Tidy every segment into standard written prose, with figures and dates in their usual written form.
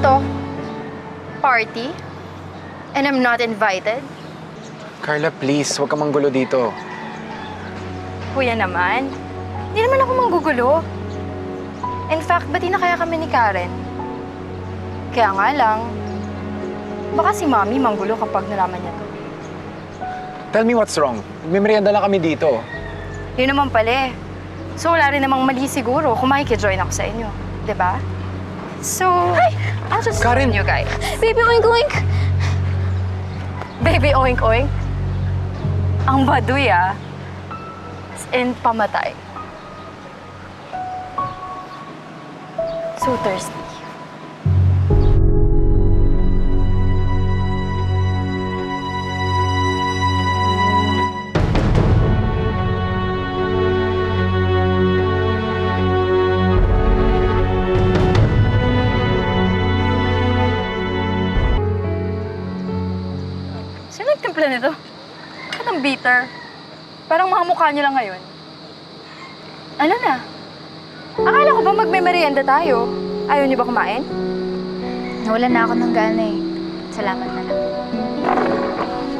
to? Party? And I'm not invited? Carla, please, huwag ka manggulo dito. Kuya naman. Hindi naman ako manggugulo. In fact, bati na kaya kami ni Karen? Kaya nga lang, baka si Mami manggulo kapag nalaman niya to. Tell me what's wrong. Nagmimerienda lang kami dito. Yun naman pala eh. So wala rin namang mali siguro kung makikijoin ako sa inyo. Diba? So, I'll just Karen! join you guys. Baby, oink, oink! Baby oink oink. Ang baduy ah. As in, pamatay. So thirsty. Sino nagtimpla nito? Bakit ang bitter? Parang mga mukha niyo lang ngayon. Ano na? Akala ko ba magme-merienda tayo? Ayaw niyo ba kumain? Nawalan na ako ng gana eh. Salamat na lang.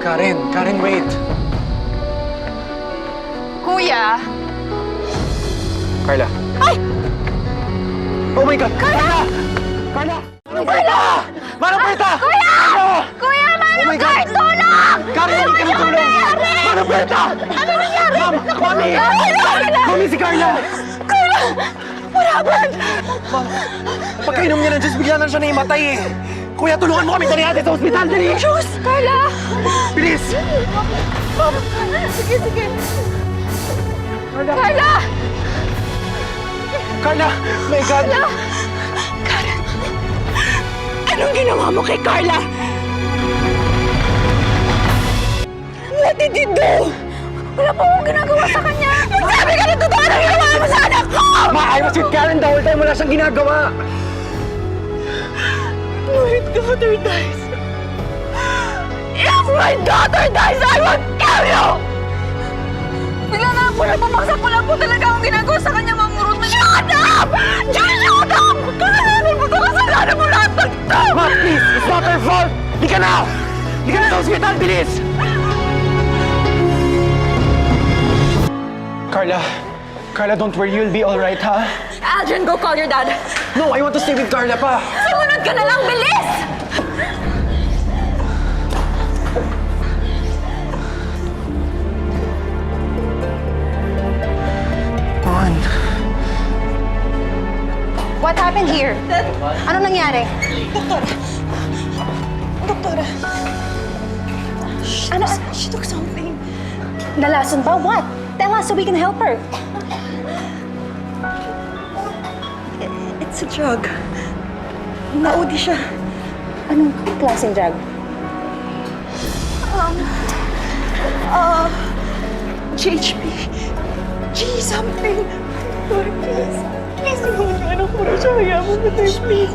Karen, wait. Kuya! Carla. Ay! Oh my God! Carla! Carla! Manong Berta! Manong Berta! Kuya! Carla! Kuya, Oh my Manong God! Bert, tulong! Karen, hindi ka ng tulong! Manong Berta! Ano nangyari? Mami! Mami, si Carla! Carla! What happened? Pagkainom niya ng Diyos, bigla na siya naimatay eh. Kuya, tulungan mo kami dali natin sa ospital, dali! Diyos! Carla! Bilis! Sige, sige. Carla! Carla! My God! Carla! Karen! Anong ginawa mo kay Carla? What did you do? Wala po akong ginagawa sa kanya. Magsabi ka ng totoo na ginawa mo sa anak ko! Ma, I was with Karen the whole time. Wala siyang ginagawa. My daughter dies. If my daughter dies, I will kill you! Bigla na po na pumaksak. Wala po talaga akong ginagawa sa kanya, Ma'am Ruth. Shut up! Just shut up! Kasalanan mo ito! Kasalanan mo lahat ng ito! Ma, please! It's not her fault! Di ka na! Di ka na sa ospital! Bilis! Carla, don't worry. You'll be alright, ha? Adrian, go call your dad. No, I want to stay with Carla pa. Sumunod ka na lang! Bilis! On. What happened here? Ano nangyari? Doktora. Ano? She took something. Nalason ba? What? Tell us so we can help her. It's a drug. Naudi siya. Anong klaseng drug? GHB. G something. Lord, please. Please, tulungan niyo anak ko na siya. Hayaan mo na tayo, please.